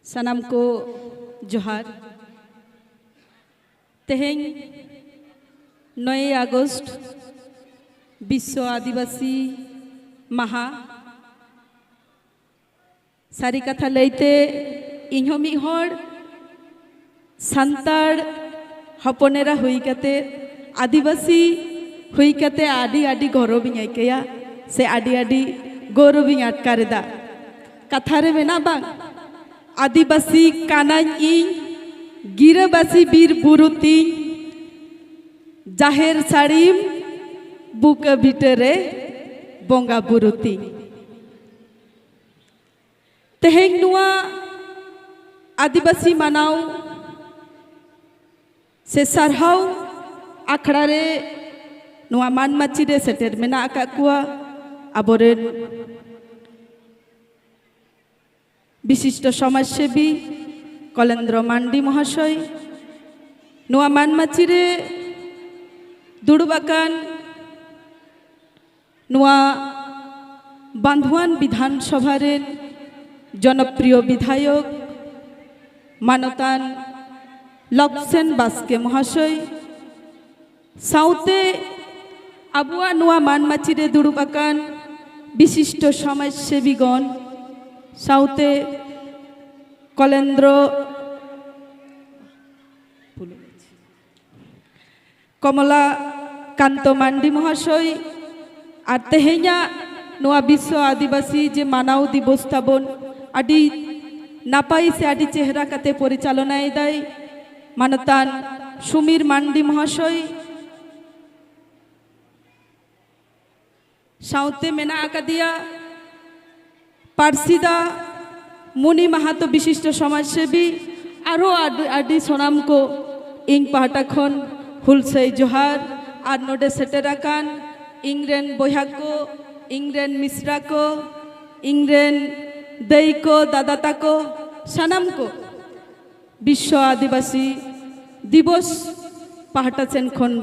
सनम को जोहार। तेहें 9 आगस्ट विश्व आदिवासी माहा सारी कथा लैते इन्हों मिहर सान्ताड़ हपनेरा हुई कते आदिवासी हुई कते आदि आदि गौरविंग आइकेया से आदि आदि गौरविंग आटकारेदा कथारे मेना बांग आदिवासी कानाई इन गिरबासी बीर बुरुती जाहेर साड़ीम बुक भिटरे बोंगा बुरुती तेहें नुआ आदिवासी मानाव से सारहाव आखड़ा रे नुआ मानमाची रे सेटेर मेना आका कुआ आबोरेन विशिष्ट समाजसेवी कलेन्द्र मांडी महाशय नुआ मानमाची रे दुड़बाकान नुआ बांधुआन विधानसभा रे जनप्रिय विधायक मानतान लक्ष्मण बास्के महाशय साउते आबुआ नुआ मानमाची रे दुड़बाकान विशिष्ट समाजसेवीगण साउते कलेन्द्र कमला कांत मांडी महाशय और तेहेया नुआ विश्व आदिवासी जे मानाव दिवस ताबन आदि नापाई से आदि चेहरा काते परिचालना दाय मानतान सुमीर मांडी महाशय साउते मेना आकादिया पारसिदा मुनि माहातो विशिष्ट समाजसेवी आरो आदि सोनाम को इंग पाहटा खन हुलसई जोहार और नोडे सेटेराकान इंग्रेन बया को इंग्रेन मिश्रा को इंग्रेन दई को दादाता को सानाम को विश्व आदिवासी दिवस पाहटा सेन खन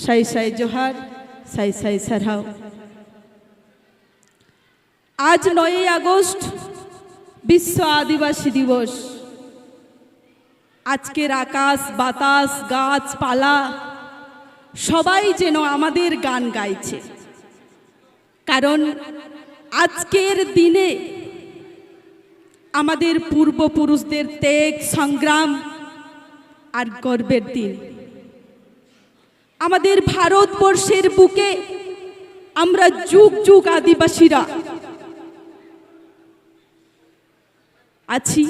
साई साई जोहार साई साई सारहाव। आज 9 आगस्ट विश्व आदिवासी दिवस। आजकेर आकाश बातास गाछ पाला सबाई जेनो आमादेर गान गाइछे कारण आजकेर दिने आमादेर पूर्वपुरुषदेर त्याग संग्राम और गर्वेर दिन। आमादेर भारतवर्षेर बुके आमरा जुग जुग आदिवासीरा आछि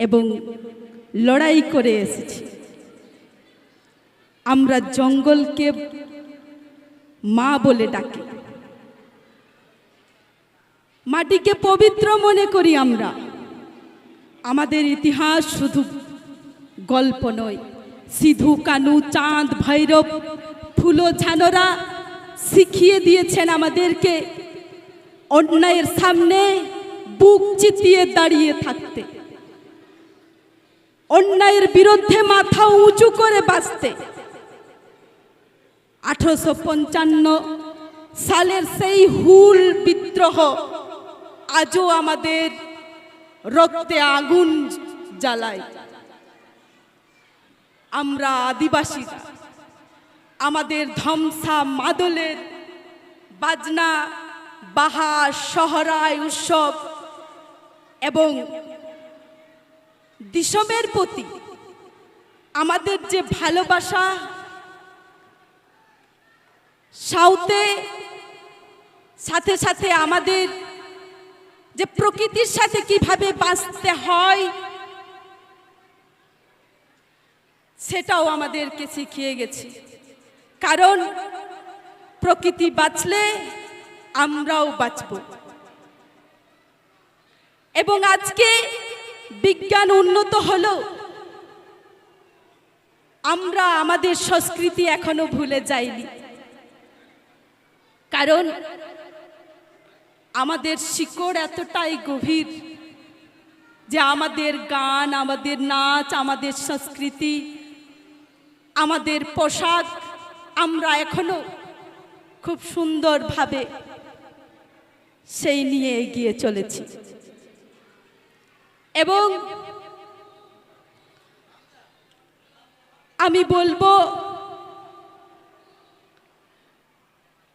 एवं लड़ाई करे एसेछि। आमरा जंगल के मा बोले डाकी माटी के पवित्र मने करी आमरा। आमादेर इतिहास शुधु गल्प नय सिधु कानू चाँद भैरव फुलो झानरा शिखिए दिएछेन आमादेरके अन्यायेर सामने बुक चितिए दाड़िए थाकते अन्यायेर बिरुद्धे माथा उঁচু करे बाँचते। 1855 सालेर सेई हुल विद्रोह आजो आमादेर रक्ते आगुन জ্বালায়। आमरा आदिवासीरा आमादेर धमसा मादलेर बाजना बाहा सहराय उत्सव एवं दिसमेर प्रति आमादेर जे भालोबासा साउते साथे साथे आमादेर जे प्रकृतिर साथे किभाबे बाँचते हय सेटाओ आमादेरके शिखिए गेছে कारण प्रकृति बाँचले आमराओ बाँचबो एवं आज के विज्ञान उन्नत हलो आमरा आमादेर संस्कृति एखोनो भूले जाइनी कारण आमादेर शिकड़ एतटाई गभीर जे आमादेर गान आमादेर नाच आमादेर संस्कृति आमादेर पोशाक आमरा एखोनो खूब सुंदर भावे सेई निये एगिए चलेछि এবং আমি বলবো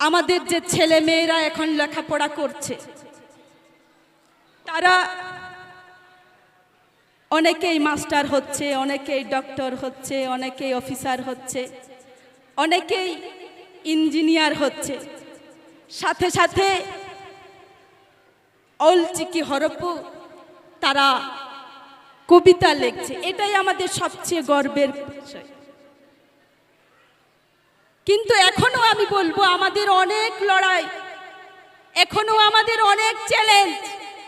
আমাদের যে ছেলে মেয়েরা এখন লেখাপড়া করছে তারা অনেকেই মাস্টার হচ্ছে, অনেকেই ডক্টর হচ্ছে, অনেকেই অফিসার হচ্ছে, অনেকেই ইঞ্জিনিয়ার হচ্ছে, সাথে সাথে অলচিকি হরপু তারা কবিতা লিখছে। এটাই আমাদের সবচেয়ে গর্বের বিষয়। কিন্তু এখনো আমি বলবো আমাদের অনেক লড়াই, এখনো আমাদের অনেক চ্যালেঞ্জ,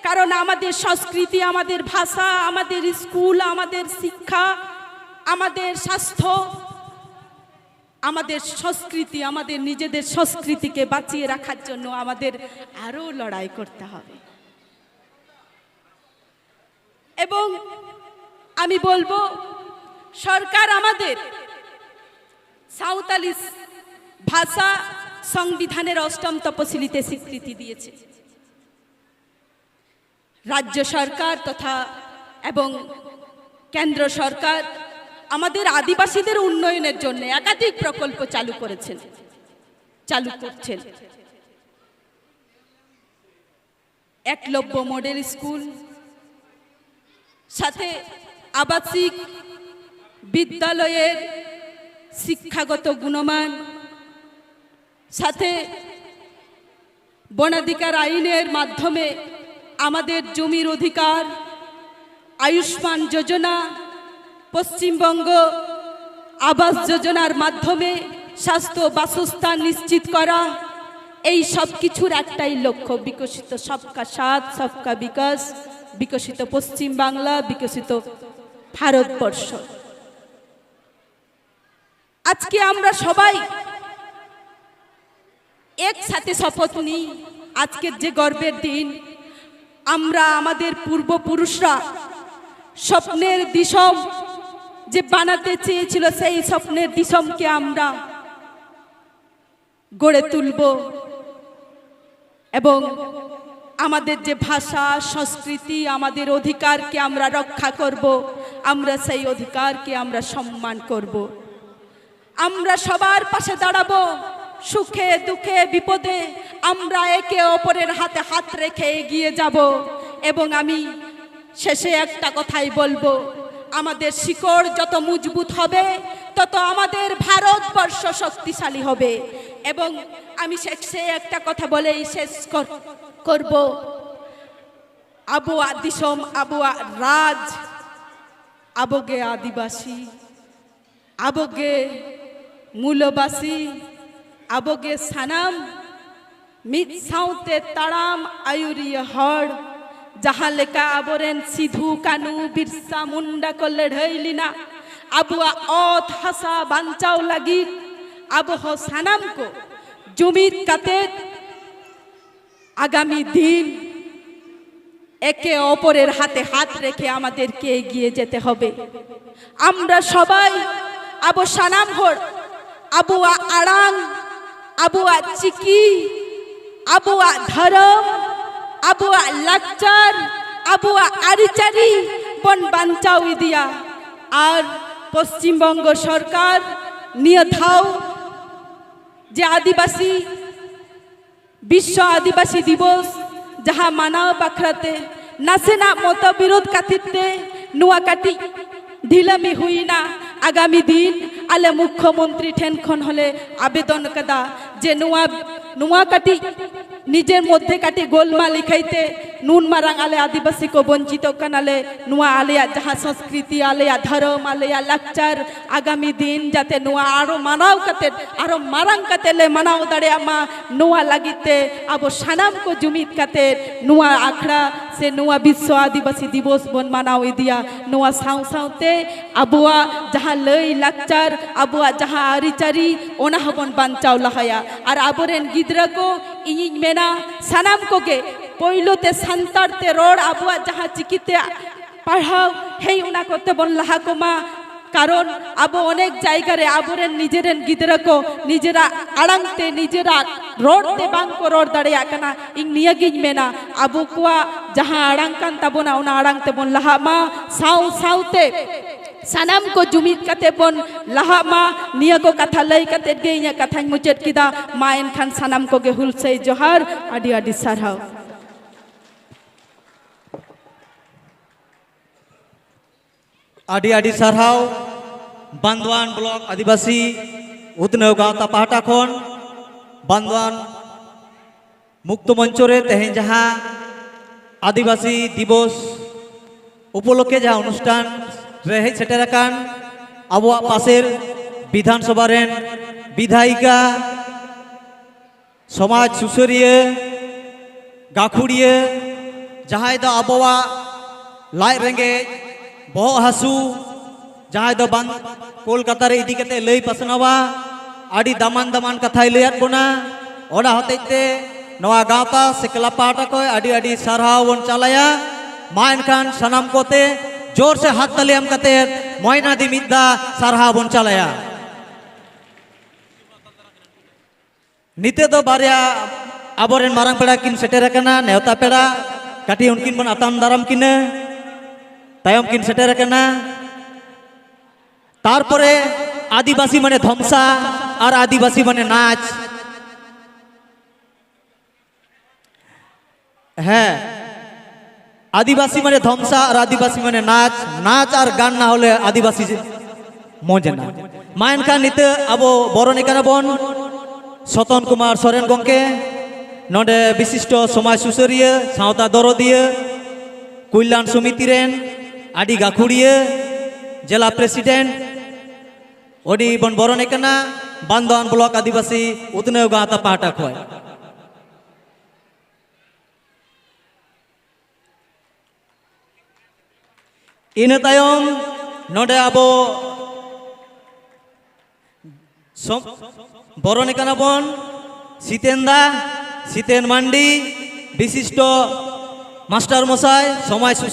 কারণ আমাদের সংস্কৃতি, আমাদের ভাষা, আমাদের স্কুল, আমাদের শিক্ষা, আমাদের স্বাস্থ্য, আমাদের সংস্কৃতি, আমাদের নিজেদের সংস্কৃতিকে বাঁচিয়ে রাখার জন্য আমাদের আরো লড়াই করতে হবে। এবং আমি বলবো সরকার আমাদের সাঁওতালি ভাষা সংবিধানের ৮ম তপশিলিতে স্বীকৃতি দিয়েছে। রাজ্য সরকার তথা এবং কেন্দ্র সরকার আমাদের আদিবাসীদের উন্নয়নের জন্য একাধিক প্রকল্প চালু করছেন। একলব্য মডেল স্কুল, সাথে আবাসিক বিদ্যালয়ের শিক্ষাগত গুণমান, সাথে বনাধিকার আইনের মাধ্যমে আমাদের জমির অধিকার, আয়ুষ্মান যোজনা, পশ্চিমবঙ্গ আবাস যোজনার মাধ্যমে স্বাস্থ্য বাসস্থান নিশ্চিত করা, এই সব কিছুর একটাই লক্ষ্য, বিকশিত সবকা সাথ সবকা বিকাশ, বিকশিত পশ্চিম বাংলা, বিকশিত ভারতবর্ষ। আজকে আমরা সবাই একসাথে শপথ নিই, আজকের যে গর্বের দিন, আমরা আমাদের পূর্বপুরুষরা স্বপ্নের দিশম যে বানাতে চেয়েছিল, সেই স্বপ্নের দিশমকে আমরা গড়ে তুলব এবং আমাদের যে ভাষা, সংস্কৃতি, আমাদের অধিকারকে আমরা রক্ষা করব, আমরা সেই অধিকারকে আমরা সম্মান করব। আমরা সবার পাশে দাঁড়াবো, সুখে দুঃখে বিপদে আমরা একে অপরের হাতে হাত রেখে এগিয়ে যাব। এবং আমি শেষে একটা কথাই বলবো, আমাদের শিকড় যত মজবুত হবে তত আমাদের ভারতবর্ষ শক্তিশালী হবে। এবং আমি শেষে একটা কথা বলেই শেষ করব, আবুয়া দিশম, আবুয়া রাজ, আবগে আদিবাসী, আবগে মূলবাসী, আবগে সানাম মিত সাউতে তাড়াম আয়ুরিয় হড়, যাহা লেখা আবরেন সিধু কানু বিরসা মুন্ডা কো লড়াইলিনা, আবুয়া অথ হাসা বাঞ্চাও লাগি, আবহ সানাম কো জুমিত কাতে। আগামী দিন একে অপরের হাতে হাত রেখে আমাদেরকে এগিয়ে যেতে হবে। আমরা সবাই আবো সানাম হর, আবুয়া আড়াং, আবুয়া চিকি, আবুয়া ধরম, আবুয়া লাকচার, আবুয়া আরিচারি বন বাঞ্চাও দিয়া। আর পশ্চিমবঙ্গ সরকার নিয়ে থাও যে আদিবাসী বিশ্ব আদিবাসী দিবস যাহা মানাও বাখরাতে নাসেনা মত বিরোধ কাতিতে নুয়াকাটি ঢিলামি হুই না। আগামী দিন আলে মুখ্যমন্ত্রী ঠেনখন হলে আবেদন কাদা যে নুয়াকাটি নিজের মধ্যে কাটি গোলমা লিখাইতে নুন মারাং আলে আদিবাসী কো বঞ্চিত কানালে নুয়া আলেয়া যাহা সংস্কৃতি, আলেয়া ধর্ম, আলেয়া লাকচার আগামী দিন যাতে নুয়া আরো মানাও কাতে আরো মারাং কাতেলে মানাও দাড়ে আমা নুয়া লাগিতে আবো সানাম কো জুমিত কাতে নুয়া আখড়া সে নুয়া বিশ্ব আদিবাসী দিবস বন মানাও ইদিয়া। নুয়া সাউ সাউতে আবুয়া যাহা লই লাকচার, আবুয়া যাহা আরিচারি ওনা হবন বাঞ্চাও লাহায়া। আর আবরেন গিদ্রা কো ইঞ্জিন মেনা সানাম কোগে পইলোতে সান্তারতে রোড আবুয়া যাহা চিকিতে পড়াও হেই উনা করতে বন লাহা কোমা। কারণ আবো অনেক জায়গায় আবরেন নিজেরেন গিদ্রাকো নিজেরা আড়াংতে নিজেরা রোডতে বাংকো রোড দাঁড়িয়ে আকানা ইং নিয়াগিং মেনা আবু কুয়া जहां आड़ांग कान ताबोना उना आड़ांग तेबोन लहा मा साउ साउते सानाम को जुमिद कते बोन लहा मा निया को कथा लई कते गे इया कथा मुचेद किदा मा एनखान सानाम को गे हुलसे जोहार आदि आदि सारहाव आदि आदि सारहाव बांदवान ब्लॉक आदिवासी उतनव गावता पाहटा खन बांदवान मुक्त मंच रे तेहें जहां आदिवासी दिवस उपलक्षे जहां अनुष्ठान रे हेज सेटेराकान आबोआ पासेर विधानसभा रेन विधायिका समाज सुसरिया गाखुड़िया जहां दो आबोआ लाइ रेंगे बहग हासु जहां दो बांध कोलकाता रे इदी कते लई पासनावा आदि दामान दामान कथाय लैयात बोना ओना हतेते नवा गावता से क्लब पाहटा को आदि आदि सारहाव बन चालाया मा एनखान सानाम कोते जोर से हाथ ताली एम कते मयना दी मिद्दा सारहाव बन चालाया निते दो बारिया आबोरेन मारांग पेड़ा किन सेटेर कना नेवता पेड़ा काटी उनकिन बन आताम दाराम किने तायम किन सेटेर कना तारपरे आदिवासी माने धमसा और आदिवासी माने नाच है आदिवासी माने धमसा और आदिवासी माने नाच नाच और गान ना होले आदिवासी मजना मा एनखान निते आबो बरनी काना बन सतन कुमार सोरेन गंके नोडे विशिष्ट समाज सुसरिया सावता दरदिया कल्याण समिति रेन आदि गाखुड़िया जिला प्रेसिडेंट ओडी बन बरनी काना बांदवान ब्लॉक आदिवासी उतनव गावता पाहटा खय इन तायम नोडे आबो बरनी काना बन सीतेंदा सीतेन मांडी विशिष्ट मास्टर मशाई समाज सुसरिया